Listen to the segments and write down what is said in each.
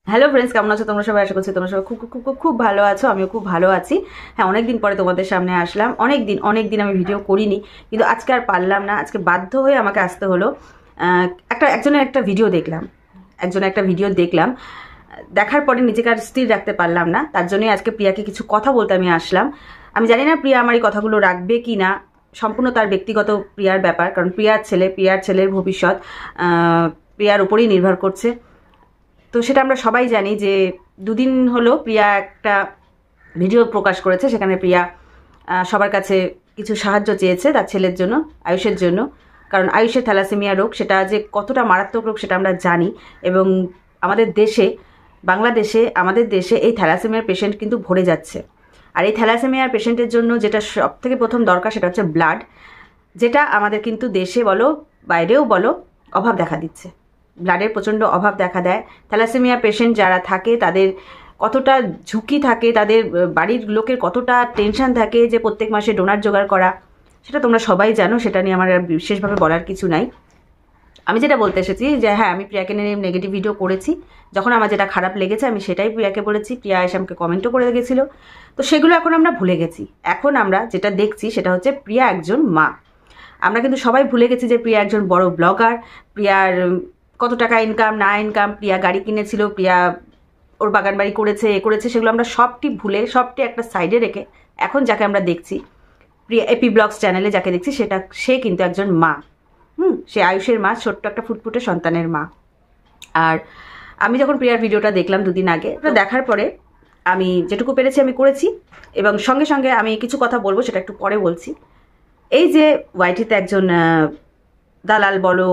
Hello friends, কেমন আছো তোমরা সবাই? আশা করছি তোমরা সবাই খুব খুব খুব খুব ভালো আছো। আমিও খুব ভালো আছি। হ্যাঁ, অনেকদিন পরে তোমাদের সামনে আসলাম। অনেক দিন আমি ভিডিও করিনি, কিন্তু আজকে আর পারলাম না। আজকে বাধ্য হয়ে আমাকে আসতে হলো। একজনের একটা ভিডিও দেখলাম। দেখার পরে নিজেকে আর স্থির রাখতে পারলাম না। তার জন্যই আজকে প্রিয়াকে কিছু কথা বলতে আমি আসলাম। আমি জানি না প্রিয়া আমার এই কথাগুলো রাখবে কি না, সম্পূর্ণ তার ব্যক্তিগত প্রিয়ার ব্যাপার। কারণ প্রিয়ার ছেলের ভবিষ্যৎ প্রিয়ার উপরেই নির্ভর করছে। তো সেটা আমরা সবাই জানি যে দুদিন হলো প্রিয়া একটা ভিডিও প্রকাশ করেছে। সেখানে প্রিয়া সবার কাছে কিছু সাহায্য চেয়েছে তার ছেলের জন্য, আয়ুষের জন্য। কারণ আয়ুষের থ্যালাসেমিয়া রোগ, সেটা যে কতটা মারাত্মক রোগ সেটা আমরা জানি। এবং আমাদের দেশে, আমাদের দেশে এই থ্যালাসেমিয়ার পেশেন্ট কিন্তু ভরে যাচ্ছে। আর এই থ্যালাসেমিয়ার পেশেন্টের জন্য যেটা সব থেকে প্রথম দরকার সেটা হচ্ছে ব্লাড, যেটা আমাদের কিন্তু দেশে বলো বাইরেও বলো অভাব দেখা দিচ্ছে। ব্লাডের প্রচণ্ড অভাব দেখা দেয়। থ্যালাসেমিয়া পেশেন্ট যারা থাকে তাদের কতটা ঝুঁকি থাকে, তাদের বাড়ির লোকের কতটা টেনশন থাকে যে প্রত্যেক মাসে ডোনার জোগাড় করা, সেটা তোমরা সবাই জানো। সেটা নিয়ে আমার আর বিশেষভাবে বলার কিছু নাই। আমি যেটা বলতে এসেছি যে হ্যাঁ, আমি প্রিয়াকে নিয়ে নেগেটিভ ভিডিও করেছি। যখন আমার যেটা খারাপ লেগেছে আমি সেটাই প্রিয়াকে বলেছি। প্রিয়া এসে আমাকে কমেন্টও করে গেছিলো। তো সেগুলো এখন আমরা ভুলে গেছি। এখন আমরা যেটা দেখছি সেটা হচ্ছে প্রিয়া একজন মা। আমরা কিন্তু সবাই ভুলে গেছি যে প্রিয়া একজন বড় ব্লগার। প্রিয়ার কত টাকা ইনকাম না ইনকাম, প্রিয়া গাড়ি কিনেছিল, প্রিয়া ওর বাগান বাড়ি করেছে, করেছে, সেগুলো আমরা সবটি ভুলে, সবটি একটা সাইডে রেখে এখন যাকে আমরা দেখছি, প্রিয়া এপি ব্লগস চ্যানেলে যাকে দেখছি, সে কিন্তু একজন মা। সে আয়ুষের মা, ছোট্ট একটা ফুটফুটে সন্তানের মা। আর আমি যখন প্রিয়ার ভিডিওটা দেখলাম দুদিন আগে, ওটা দেখার পরে আমি যেটুকু পেরেছি আমি করেছি। এবং সঙ্গে সঙ্গে আমি কিছু কথা বলবো, সেটা একটু পরে বলছি। এই যে ওয়াইটিতে একজন দালাল বলো,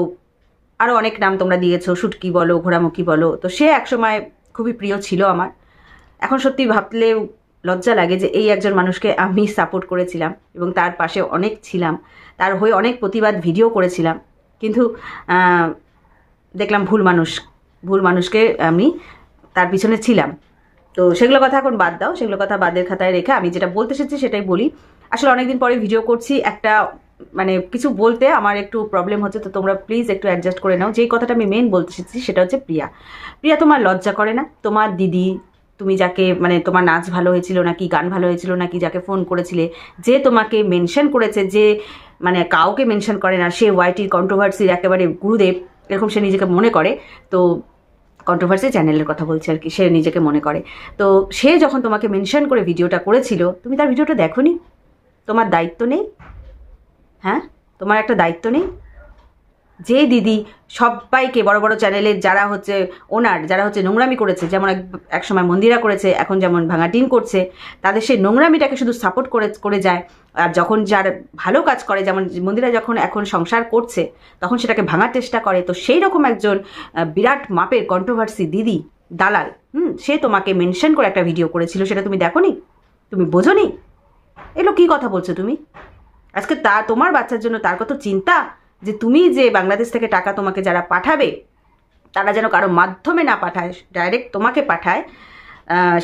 আরও অনেক নাম তোমরা দিয়েছো, শুটকি বলো, ঘোড়ামুখী বলো, তো সে একসময় খুবই প্রিয় ছিল আমার। এখন সত্যি ভাবলেও লজ্জা লাগে যে এই একজন মানুষকে আমি সাপোর্ট করেছিলাম এবং তার পাশে অনেক ছিলাম, তার হয়ে অনেক প্রতিবাদ ভিডিও করেছিলাম। কিন্তু দেখলাম ভুল মানুষকে আমি তার পিছনে ছিলাম। তো সেগুলো কথা এখন বাদ দাও, সেগুলো কথা বাদের খাতায় রেখে আমি যেটা বলতে এসেছি সেটাই বলি। আসলে অনেকদিন পরে ভিডিও করছি, একটা মানে কিছু বলতে আমার একটু প্রবলেম হচ্ছে, তো তোমরা প্লিজ একটু অ্যাডজাস্ট করে নাও। যেই কথাটা আমি মেন বলতে এসেছি সেটা হচ্ছে প্রিয়া তোমার লজ্জা করে না? তোমার দিদি, তুমি যাকে মানে তোমার নাচ ভালো হয়েছিল নাকি, গান ভালো হয়েছিল নাকি, যাকে ফোন করেছিলে, যে তোমাকে মেনশন করেছে, যে মানে কাউকে মেনশন করে না, সে ওয়াইটির কন্ট্রোভার্সির একেবারে গুরুদেব এরকম সে নিজেকে মনে করে। তো কন্ট্রোভার্সি চ্যানেলের কথা বলছে আর কি, সে নিজেকে মনে করে। তো সে যখন তোমাকে মেনশন করে ভিডিওটা করেছিল, তুমি তার ভিডিওটা দেখোনি? তোমার দায়িত্ব নেই? হ্যাঁ, তোমার একটা দায়িত্ব নেই? যে দিদি সবাইকে, বড় বড় চ্যানেলের যারা হচ্ছে ওনার, যারা হচ্ছে নোংরামি করেছে, যেমন এক সময় মন্দিরা করেছে, এখন যেমন ভাঙাটিন করছে, তাদের সেই নোংরামিটাকে শুধু সাপোর্ট করে যায়। আর যখন যার ভালো কাজ করে, যেমন মন্দিরা যখন এখন সংসার করছে, তখন সেটাকে ভাঙার চেষ্টা করে। তো সেই রকম একজন বিরাট মাপের কন্ট্রোভার্সি দিদি, দালাল, সে তোমাকে মেনশন করে একটা ভিডিও করেছিল, সেটা তুমি দেখোনি? তুমি বোঝোনি? এগুলো কী কথা বলছো তুমি? আজকে তোমার বাচ্চার জন্য তার কত চিন্তা, যে তুমি যে বাংলাদেশ থেকে টাকা তোমাকে যারা পাঠাবে, তারা যেন কারো মাধ্যমে না পাঠায়, ডাইরেক্ট তোমাকে পাঠায়।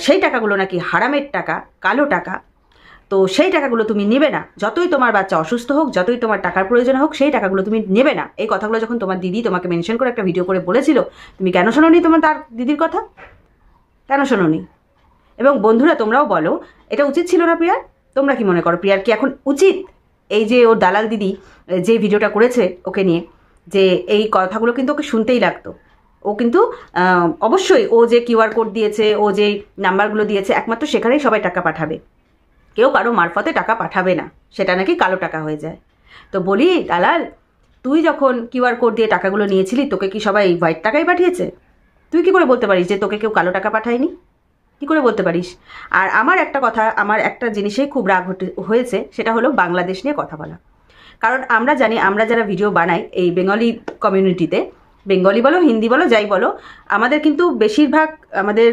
সেই টাকাগুলো নাকি হারামের টাকা, কালো টাকা। তো সেই টাকাগুলো তুমি নেবে না। যতই তোমার বাচ্চা অসুস্থ হোক, যতই তোমার টাকার প্রয়োজন হোক, সেই টাকাগুলো তুমি নেবে না। এই কথাগুলো যখন তোমার দিদি তোমাকে মেনশন করে একটা ভিডিও করে বলেছিল, তুমি কেন শোনোনি তার দিদির কথা? কেন শোনোনি? এবং বন্ধুরা, তোমরাও বলো, এটা উচিত ছিল না প্রিয়ার? তোমরা কি মনে করো, প্রিয়ার কি এখন উচিত এই যে ওর দালাল দিদি যে ভিডিওটা করেছে ওকে নিয়ে, যে এই কথাগুলো কিন্তু ওকে শুনতেই লাগতো? ও কিন্তু অবশ্যই ও যে কিউআর কোড দিয়েছে, ও যে নাম্বারগুলো দিয়েছে, একমাত্র সেখানেই সবাই টাকা পাঠাবে, কেউ কারো মারফতে টাকা পাঠাবে না, সেটা নাকি কালো টাকা হয়ে যায়। তো বলি দালাল, তুই যখন কিউআর কোড দিয়ে টাকাগুলো নিয়েছিলি, তোকে কি সবাই হোয়াইট টাকাই পাঠিয়েছে? তুই কি করে বলতে পারিস যে তোকে কেউ কালো টাকা পাঠায়নি? কি করে বলতে পারিস? আর আমার একটা কথা, আমার একটা জিনিসেই খুব রাগ হয়েছে, সেটা হলো বাংলাদেশ নিয়ে কথা বলা। কারণ আমরা জানি, আমরা যারা ভিডিও বানাই এই বেঙ্গলি কমিউনিটিতে, বেঙ্গলি বলো, হিন্দি বলো, যাই বলো, আমাদের কিন্তু বেশিরভাগ আমাদের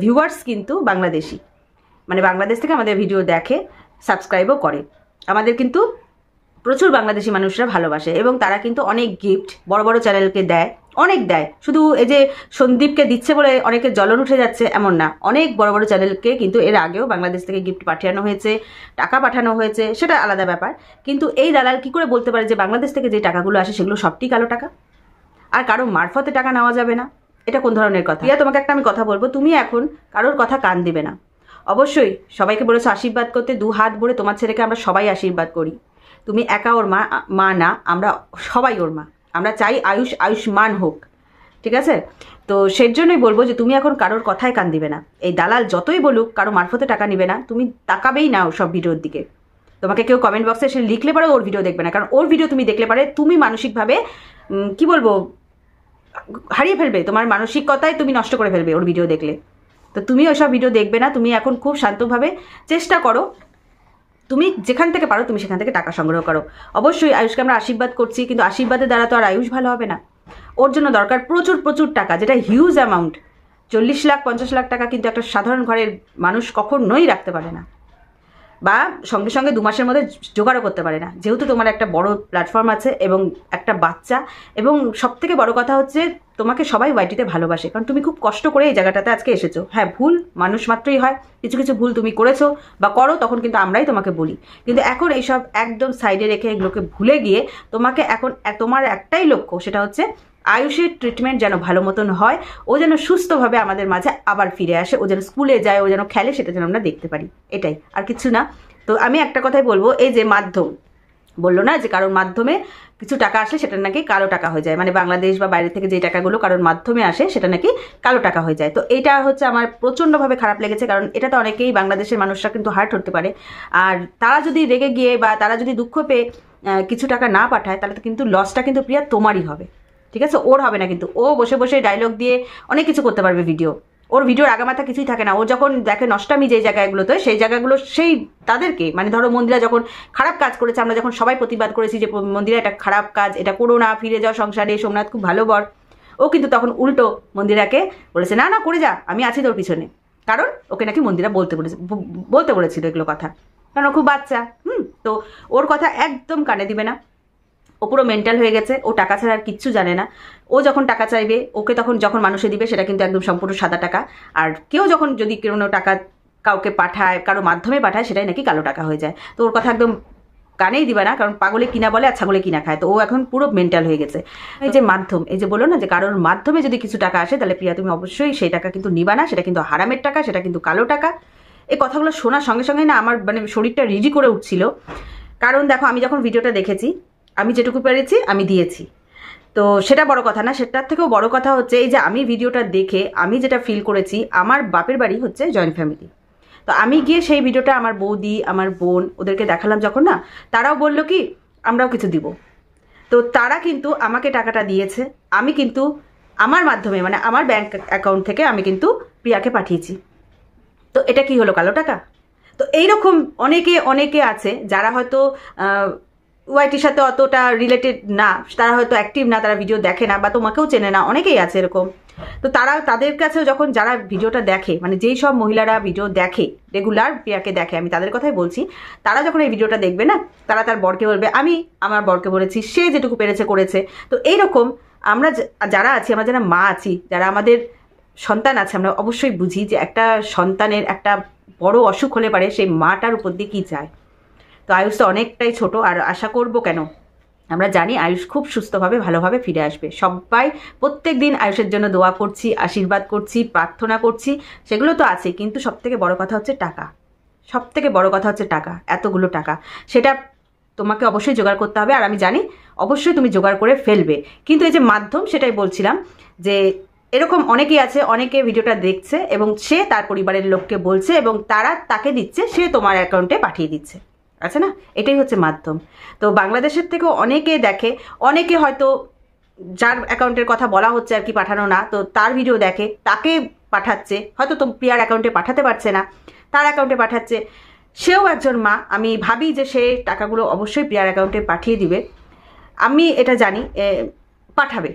ভিউয়ার্স কিন্তু বাংলাদেশি, মানে বাংলাদেশ থেকে আমাদের ভিডিও দেখে, সাবস্ক্রাইবও করে। আমাদের কিন্তু প্রচুর বাংলাদেশি মানুষরা ভালোবাসে এবং তারা কিন্তু অনেক গিফট বড় বড় চ্যানেলকে দেয়, অনেক দেয়। শুধু এই যে সন্দীপকে দিচ্ছে বলে অনেকের জ্বলন উঠে যাচ্ছে এমন না, অনেক বড় বড় চ্যানেলকে কিন্তু এর আগেও বাংলাদেশ থেকে গিফট পাঠানো হয়েছে, টাকা পাঠানো হয়েছে, সেটা আলাদা ব্যাপার। কিন্তু এই দালাল কি করে বলতে পারে যে বাংলাদেশ থেকে যে টাকাগুলো আসে সেগুলো সবটি কালো টাকা, আর কারো মারফতে টাকা নেওয়া যাবে না? এটা কোন ধরনের কথা? প্রিয়া, তোমাকে একটা আমি কথা বলবো, তুমি এখন কারোর কথা কান দিবে না। অবশ্যই সবাইকে বলেছো আশীর্বাদ করতে, 2 হাত ভরে তোমার ছেলেকে আমরা সবাই আশীর্বাদ করি। তুমি একা ওর মা না, আমরা সবাই ওর মা। আমরা চাই আয়ুষ্মান হোক, ঠিক আছে? তো সেই জন্যই বলবো যে তুমি এখন কারোর কথায় কান দিবে না। এই দালাল যতই বলুক কারো মারফতে টাকা নিবে না, তুমি তাকাবেই না সব ভিডিওর দিকে। তোমাকে কেউ কমেন্ট বক্সে এসে লিখলে পারে ওর ভিডিও দেখবে না, কারণ ওর ভিডিও তুমি দেখলে পারে তুমি মানসিকভাবে কি বলবো হারিয়ে ফেলবে, তোমার মানসিকতায় তুমি নষ্ট করে ফেলবে ওর ভিডিও দেখলে। তো তুমি ওইসব ভিডিও দেখবে না, তুমি এখন খুব শান্তভাবে চেষ্টা করো, তুমি যেখান থেকে পারো তুমি সেখান থেকে টাকা সংগ্রহ করো। অবশ্যই আয়ুষকে আমরা আশীর্বাদ করছি, কিন্তু আশীর্বাদের দ্বারা তো আর আয়ুষ ভালো হবে না। ওর জন্য দরকার প্রচুর প্রচুর টাকা, যেটা হিউজ অ্যামাউন্ট। 40 লাখ 50 লাখ টাকা কিন্তু একটা সাধারণ ঘরের মানুষ কখনোই রাখতে পারে না, বা সঙ্গে সঙ্গে 2 মাসের মধ্যে জোগাড়ও করতে পারে না। যেহেতু তোমার একটা বড় প্ল্যাটফর্ম আছে এবং একটা বাচ্চা, এবং সবথেকে বড় কথা হচ্ছে তোমাকে সবাই ওয়াইটিতে ভালোবাসে, কারণ তুমি খুব কষ্ট করে এই জায়গাটাতে আজকে এসেছো। হ্যাঁ, ভুল মানুষ মাত্রই হয়, কিছু কিছু ভুল তুমি করেছো বা করো, তখন কিন্তু আমরাই তোমাকে বলি। কিন্তু এখন এইসব একদম সাইডে রেখে এগুলোকে ভুলে গিয়ে তোমাকে এখন তোমার একটাই লক্ষ্য, সেটা হচ্ছে আয়ুষের ট্রিটমেন্ট যেন ভালো মতন হয়, ও যেন সুস্থভাবে আমাদের মাঝে আবার ফিরে আসে, ও যেন স্কুলে যায়, ও যেন খেলে, সেটা যেন আমরা দেখতে পারি, এটাই, আর কিছু না। তো আমি একটা কথাই বলবো, এই যে মাধ্যম বললো না যে কারোর মাধ্যমে কিছু টাকা আসলে সেটা নাকি কালো টাকা হয়ে যায়, মানে বাংলাদেশ বা বাইরে থেকে যে টাকাগুলো কারোর মাধ্যমে আসে সেটা নাকি কালো টাকা হয়ে যায়। তো এটা হচ্ছে আমার প্রচণ্ডভাবে খারাপ লেগেছে, কারণ এটা তো অনেকেই বাংলাদেশের মানুষরা কিন্তু হার্ট হতে পারে, আর তারা যদি রেগে গিয়ে বা তারা যদি দুঃখ পেয়ে কিছু টাকা না পাঠায়, তাহলে তো কিন্তু লসটা কিন্তু প্রিয়া তোমারই হবে, ঠিক আছে? ওর হবে না। কিন্তু ও বসে বসে ডায়লগ দিয়ে অনেক কিছু করতে পারবে ভিডিও, ওর ভিডিওর আগামাথা কিছুই থাকে না। ও যখন দেখে নষ্টামি যেই জায়গাগুলোতে, সেই জায়গাগুলো সেই তাদেরকে, মানে ধরো মন্দিরা যখন খারাপ কাজ করেছে, আমরা যখন সবাই প্রতিবাদ করেছি যে মন্দিরা এটা খারাপ কাজ, এটা করো না, ফিরে যাও সংসারে, সোমনাথ খুব ভালো বর, ও কিন্তু তখন উল্টো মন্দিরাকে বলেছে না না করে যা, আমি আছি তোর পিছনে। কারণ ওকে নাকি মন্দিরা বলতে বলেছিল এগুলো কথা, কারণ ও খুব বাচ্চা। তো ওর কথা একদম কানে দিবে না। ও পুরো মেন্টাল হয়ে গেছে, ও টাকা ছাড়া আর কিচ্ছু জানে না। ও যখন টাকা চাইবে, ওকে তখন যখন মানুষে দিবে সেটা কিন্তু একদম সম্পূর্ণ সাদা টাকা, আর কেউ যখন যদি কোনো টাকা কাউকে পাঠায়, কারো মাধ্যমে পাঠায়, সেটাই নাকি কালো টাকা হয়ে যায়। তো ওর কথা একদম কানেই দিবে না, কারণ পাগলে কিনা বলে আর ছাগলে কিনা খায়। তো ও এখন পুরো মেন্টাল হয়ে গেছে। এই যে মাধ্যম, এই যে বলো না যে কারোর মাধ্যমে যদি কিছু টাকা আসে, তাহলে প্রিয়া তুমি অবশ্যই সেই টাকা কিন্তু নিবা না, সেটা কিন্তু হারামের টাকা, সেটা কিন্তু কালো টাকা। এই কথাগুলো শোনার সঙ্গে সঙ্গে না আমার মানে শরীরটা রিজি করে উঠছিল। কারণ দেখো, আমি যখন ভিডিওটা দেখেছি, আমি যেটুকু পেরেছি আমি দিয়েছি, তো সেটা বড় কথা না। সেটার থেকেও বড় কথা হচ্ছে এই যে আমি ভিডিওটা দেখে আমি যেটা ফিল করেছি, আমার বাপের বাড়ি হচ্ছে জয়েন্ট ফ্যামিলি। তো আমি গিয়ে সেই ভিডিওটা আমার বৌদি, আমার বোন, ওদেরকে দেখালাম যখন, না তারাও বললো কি আমরাও কিছু দিব। তো তারা কিন্তু আমাকে টাকাটা দিয়েছে, আমি কিন্তু আমার মাধ্যমে, মানে আমার ব্যাংক অ্যাকাউন্ট থেকে আমি কিন্তু প্রিয়াকে পাঠিয়েছি। তো এটা কি হলো কালো টাকা? তো এইরকম অনেকে আছে যারা হয়তো ওয়াইটির সাথে অতটা রিলেটেড না, তারা হয়তো অ্যাক্টিভ না, তারা ভিডিও দেখে না বা তোমাকেও চেনে না, অনেকেই আছে এরকম। তো তাদের কাছেও যখন যারা ভিডিওটা দেখে, মানে যেই সব মহিলারা ভিডিও দেখে, রেগুলার প্রিয়াকে দেখে, আমি তাদের কথাই বলছি, তারা যখন এই ভিডিওটা দেখবে না, তারা তার বরকে বলবে আমি আমার বরকে বলেছি, সে যেটুকু পেরেছে করেছে। তো এইরকম আমরা যারা আছি, আমরা যারা মা আছি, যারা আমাদের সন্তান আছে, আমরা অবশ্যই বুঝি যে একটা সন্তানের একটা বড় অসুখ হলে পারে সেই মাটার উপর দিয়ে কী যায়। তো আয়ুষ তো অনেকটাই ছোট, আর আশা করব কেন, আমরা জানি আয়ুষ খুব সুস্থভাবে ভালোভাবে ফিরে আসবে। সবাই প্রত্যেক দিন আয়ুষের জন্য দোয়া করছি, আশীর্বাদ করছি, প্রার্থনা করছি, সেগুলো তো আছে, কিন্তু সবথেকে বড় কথা হচ্ছে টাকা। সবথেকে বড় কথা হচ্ছে টাকা, এতগুলো টাকা, সেটা তোমাকে অবশ্যই জোগাড় করতে হবে, আর আমি জানি অবশ্যই তুমি জোগাড় করে ফেলবে। কিন্তু এই যে মাধ্যম, সেটাই বলছিলাম যে এরকম অনেকেই আছে, অনেকে ভিডিওটা দেখছে এবং সে তার পরিবারের লোককে বলছে এবং তারা তাকে দিচ্ছে, সে তোমার অ্যাকাউন্টে পাঠিয়ে দিচ্ছে, আছে না? এটাই হচ্ছে মাধ্যম। তো বাংলাদেশের থেকেও অনেকে দেখে, অনেকে হয়তো যার অ্যাকাউন্টের কথা বলা হচ্ছে আর কি, পাঠানো না, তো তার ভিডিও দেখে, তাকে পাঠাচ্ছে, হয়তো তো প্রিয়ার অ্যাকাউন্টে পাঠাতে পারছে না, তার অ্যাকাউন্টে পাঠাচ্ছে। সেও একজন মা, আমি ভাবি যে সে টাকাগুলো অবশ্যই প্রিয়ার অ্যাকাউন্টে পাঠিয়ে দিবে, আমি এটা জানি পাঠাবে।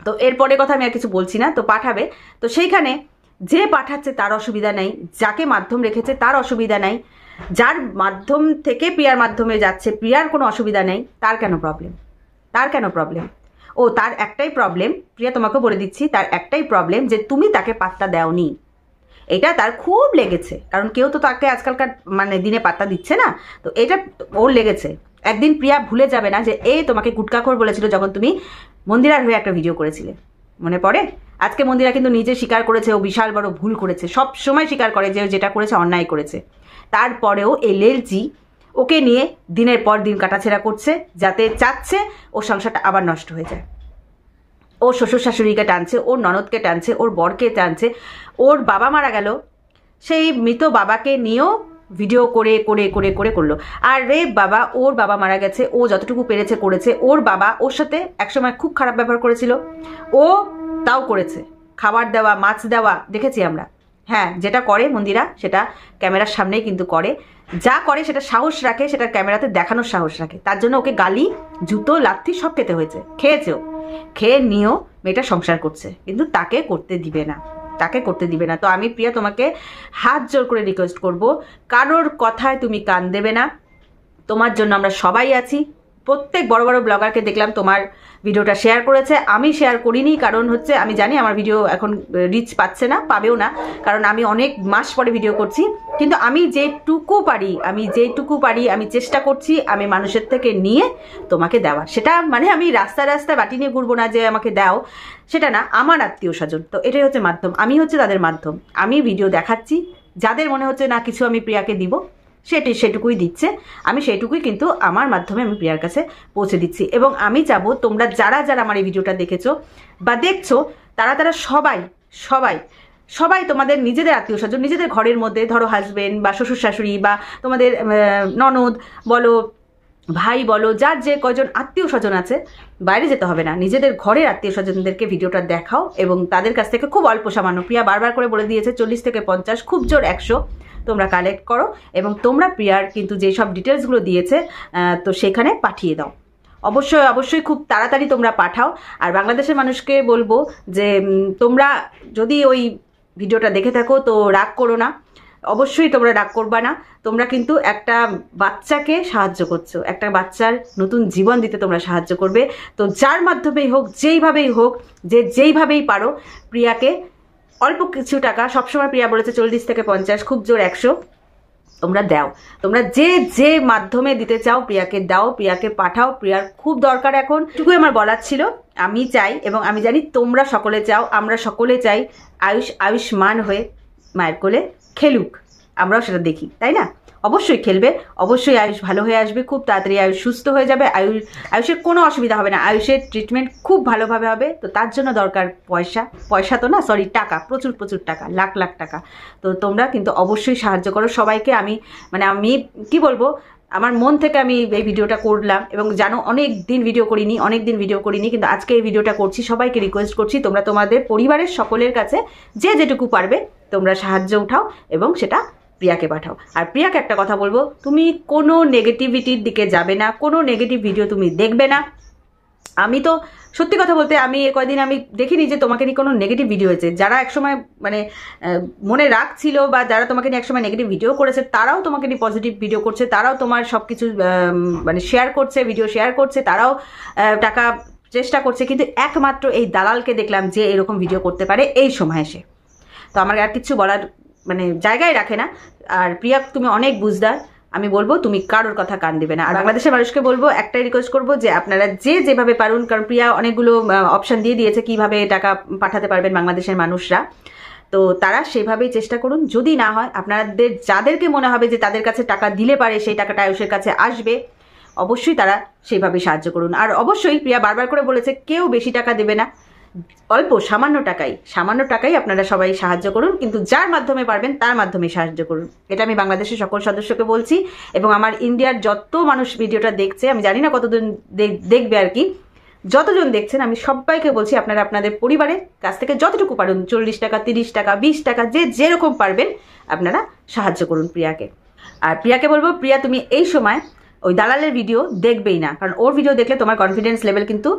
তো এরপরে কথা আমি আর কিছু বলছি না, তো পাঠাবে। তো সেইখানে যে পাঠাচ্ছে তার অসুবিধা নেই, যাকে মাধ্যম রেখেছে তার অসুবিধা নেই, যার মাধ্যম থেকে প্রিয়ার মাধ্যমে যাচ্ছে প্রিয়ার কোনো অসুবিধা নেই, তার কেন প্রবলেম? তার কেন প্রবলেম? ও তার একটাই প্রবলেম, প্রিয়া তোমাকে বলে দিচ্ছি, তার একটাই প্রবলেম যে তুমি তাকে পাত্তা দাওনি। এটা তার খুব লেগেছে, কারণ কেউ তো তাকে আজকালকার মানে দিনে পাত্তা দিচ্ছে না। তো এটা ওর লেগেছে। একদিন প্রিয়া ভুলে যাবে না যে এই তোমাকে গুটকাখোর বলেছিল যখন তুমি মন্দিরার হয়ে একটা ভিডিও করেছিলে, মনে পড়ে? আজকে মন্দিরা কিন্তু নিজে স্বীকার করেছে ও বিশাল বড় ভুল করেছে, সব সময় স্বীকার করে যে যেটা করেছে অন্যায় করেছে। তারপরেও এই লেলজি ওকে নিয়ে দিনের পর দিন কাটাছেড়া করছে, যাতে চাচ্ছে ওর সংসারটা আবার নষ্ট হয়ে যায়। ওর শ্বশুর শাশুড়িকে টানছে, ওর ননদকে টানছে, ওর বরকে টানছে। ওর বাবা মারা গেল, সেই মৃত বাবাকে নিয়েও ভিডিও করে করে করে করে করলো। আর রে বাবা, ওর বাবা মারা গেছে, ও যতটুকু পেরেছে করেছে। ওর বাবা ওর সাথে একসময় খুব খারাপ ব্যবহার করেছিল, ও তাও করেছে, খাবার দেওয়া, মাছ দেওয়া দেখেছি আমরা। হ্যাঁ, যেটা করে মন্দিরা সেটা ক্যামেরার সামনেই কিন্তু করে, যা করে সেটা সাহস রাখে, সেটা ক্যামেরাতে দেখানোর সাহস রাখে। তার জন্য ওকে গালি, জুতো, লাথি সব খেতে হয়েছে, খেয়েছেও। খেয়ে নিয়েও মেয়েটা সংসার করছে, কিন্তু তাকে করতে দিবে না, তাকে করতে দিবে না। তো আমি প্রিয়া তোমাকে হাত জোর করে রিকোয়েস্ট করব, কারোর কথায় তুমি কান দেবে না। তোমার জন্য আমরা সবাই আছি। প্রত্যেক বড় বড় ব্লগারকে দেখলাম তোমার ভিডিওটা শেয়ার করেছে, আমি শেয়ার করিনি, কারণ হচ্ছে আমি জানি আমার ভিডিও এখন রিচ পাচ্ছে না, পাবেও না, কারণ আমি অনেক মাস পরে ভিডিও করছি। কিন্তু আমি যেটুকু পারি আমি চেষ্টা করছি আমি মানুষের থেকে নিয়ে তোমাকে দেওয়া। সেটা মানে আমি রাস্তায় রাস্তায় বাটি নিয়ে ঘুরবো না যে আমাকে দাও, সেটা না, আমার আত্মীয় স্বজন। তো এটাই হচ্ছে মাধ্যম, আমি হচ্ছে তাদের মাধ্যম। আমি ভিডিও দেখাচ্ছি, যাদের মনে হচ্ছে না কিছু আমি প্রিয়াকে দিব, সেটুকুই দিচ্ছে, আমি সেটুকুই কিন্তু আমার মাধ্যমে আমি প্রিয়ার কাছে পৌঁছে দিচ্ছি। এবং আমি চাবো তোমরা যারা যারা আমার এই ভিডিওটা দেখেছো বা দেখছো, তারা সবাই সবাই সবাই তোমাদের নিজেদের আত্মীয় স্বজন, নিজেদের ঘরের মধ্যে, ধরো হাজবেন্ড বা শ্বশুর শাশুড়ি বা তোমাদের ননদ বলো, ভাই বলো, যার যে কয়জন আত্মীয় স্বজন আছে, বাইরে যেতে হবে না, নিজেদের ঘরের আত্মীয় স্বজনদেরকে ভিডিওটা দেখাও এবং তাদের কাছ থেকে খুব অল্প সামান্য, প্রিয়া বারবার করে বলে দিয়েছে 40 থেকে 50, খুব জোর 100 তোমরা কালেক্ট করো এবং তোমরা প্রিয়ার কিন্তু যেসব ডিটেলসগুলো দিয়েছে তো সেখানে পাঠিয়ে দাও। অবশ্যই অবশ্যই খুব তাড়াতাড়ি তোমরা পাঠাও। আর বাংলাদেশের মানুষকে বলবো যে তোমরা যদি ওই ভিডিওটা দেখে থাকো তো রাগ করো না, অবশ্যই তোমরা রাগ করবা না। তোমরা কিন্তু একটা বাচ্চাকে সাহায্য করছো, একটা বাচ্চার নতুন জীবন দিতে তোমরা সাহায্য করবে। তো যার মাধ্যমেই হোক, যেইভাবেই হোক, যেইভাবেই পারো, প্রিয়াকে অল্প কিছু টাকা, সবসময় প্রিয়া বলেছে 40 থেকে 50, খুব জোর 100 তোমরা দাও। তোমরা যে মাধ্যমে দিতে চাও প্রিয়াকে দাও, প্রিয়াকে পাঠাও। প্রিয়ার খুব দরকার এখন, এটুকুই আমার বলার ছিল। আমি চাই এবং আমি জানি তোমরা সকলে চাও, আমরা সকলে চাই আয়ুষ্মান হয়ে মায়ের কোলে খেলুক, আমরাও সেটা দেখি, তাই না? অবশ্যই খেলবে, অবশ্যই আয়ুষ ভালো হয়ে আসবে, খুব তাড়াতাড়ি আয়ুষ সুস্থ হয়ে যাবে, আয়ুষের কোনো অসুবিধা হবে না, আয়ুষের ট্রিটমেন্ট খুব ভালোভাবে হবে। তো তার জন্য দরকার পয়সা তো না, সরি, টাকা, প্রচুর প্রচুর টাকা, লাখ লাখ টাকা। তো তোমরা কিন্তু অবশ্যই সাহায্য করো সবাইকে। আমি কি বলবো, আমার মন থেকে আমি এই ভিডিওটা করলাম এবং জানো অনেক দিন ভিডিও করিনি, কিন্তু আজকে এই ভিডিওটা করছি। সবাইকে রিকোয়েস্ট করছি তোমরা তোমাদের পরিবারের সকলের কাছে যেটুকু পারবে তোমরা সাহায্য উঠাও এবং সেটা প্রিয়াকে পাঠাও। আর প্রিয়াকে একটা কথা বলবো, তুমি কোনো নেগেটিভিটির দিকে যাবে না, কোনো নেগেটিভ ভিডিও তুমি দেখবে না। আমি তো সত্যি কথা বলতে আমি কয়দিন আমি দেখিনি যে তোমাকে নিয়ে কোনো নেগেটিভ ভিডিও হয়েছে। যারা একসময় মানে মনে রাখছিল বা যারা তোমাকে নিয়ে একসময় নেগেটিভ ভিডিও করেছে, তারাও তোমাকে নিয়ে পজিটিভ ভিডিও করছে, তারাও তোমার সব কিছু মানে শেয়ার করছে, ভিডিও শেয়ার করছে, তারাও টাকা চেষ্টা করছে। কিন্তু একমাত্র এই দালালকে দেখলাম যে এরকম ভিডিও করতে পারে এই সময় এসে। তো আমার আর কিছু বলার মানে জায়গায় রাখে না। আর প্রিয়া তুমি অনেক বুঝদার, আমি বলবো তুমি কারোর কথা কান দিবে না। আর বাংলাদেশের মানুষকে বলবো, একটাই রিকোয়েস্ট করবো যে আপনারা যেভাবে পারুন, কারণ প্রিয়া অনেকগুলো অপশন দিয়ে দিয়েছে কিভাবে টাকা পাঠাতে পারবেন বাংলাদেশের মানুষরা, তো তারা সেভাবেই চেষ্টা করুন। যদি না হয়, আপনাদের যাদেরকে মনে হবে যে তাদের কাছে টাকা দিলে পারে সেই টাকাটা আয়ুষের কাছে আসবে, অবশ্যই তারা সেইভাবে সাহায্য করুন। আর অবশ্যই প্রিয়া বারবার করে বলেছে কেউ বেশি টাকা দেবে না, অল্প সামান্য টাকাই আপনারা সবাই সাহায্য করুন, কিন্তু যার মাধ্যমে পারবেন তার মাধ্যমে সাহায্য করুন। এটা আমি বাংলাদেশের সকল সদস্যকে বলছি এবং আমার ইন্ডিয়ার যত মানুষ ভিডিওটা দেখছে, আমি জানি না কতজন দেখবে আর কি, যতজন দেখছেন আমি সবাইকে বলছি আপনারা আপনাদের পরিবারের কাছ থেকে যতটুকু পারুন, 40 টাকা, 30 টাকা, 20 টাকা, যেরকম পারবেন আপনারা সাহায্য করুন প্রিয়াকে। আর প্রিয়াকে বলবো, প্রিয়া তুমি এই সময় ওই দালালের ভিডিও দেখবেই না, কারণ ওর ভিডিও দেখলে তোমার কনফিডেন্স লেভেল কিন্তু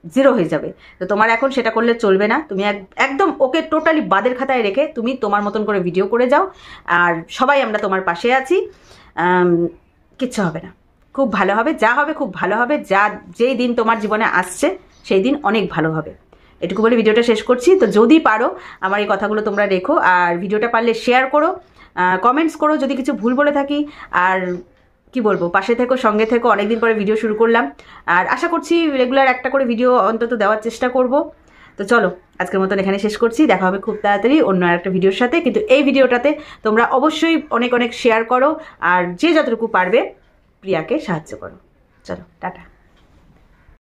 0 হয়ে যাবে। তো তোমার এখন সেটা করলে চলবে না, তুমি একদম ওকে টোটালি বাদের খাতায় রেখে তুমি তোমার মতন করে ভিডিও করে যাও। আর সবাই আমরা তোমার পাশে আছি, কিচ্ছু হবে না, খুব ভালো হবে, যা হবে খুব ভালো হবে। যেই দিন তোমার জীবনে আসছে সেই দিন অনেক ভালো হবে। এটুকু বলে ভিডিওটা শেষ করছি। তো যদি পারো আমার এই কথাগুলো তোমরা রেখো, আর ভিডিওটা পারলে শেয়ার করো, কমেন্টস করো যদি কিছু ভুল বলে থাকি। আর কি বলবো, পাশে থেকো, সঙ্গে থেকো। অনেকদিন পরে ভিডিও শুরু করলাম, আর আশা করছি রেগুলার একটা করে ভিডিও অন্তত দেওয়ার চেষ্টা করব। তো তো চলো আজকের মতন এখানে শেষ করছি, দেখা হবে খুব তাড়াতাড়ি অন্য একটা ভিডিওর সাথে। কিন্তু এই ভিডিওটাতে তোমরা অবশ্যই অনেক অনেক শেয়ার করো আর যে যতটুকু পারবে প্রিয়াকে সাহায্য করো। চলো টাটা।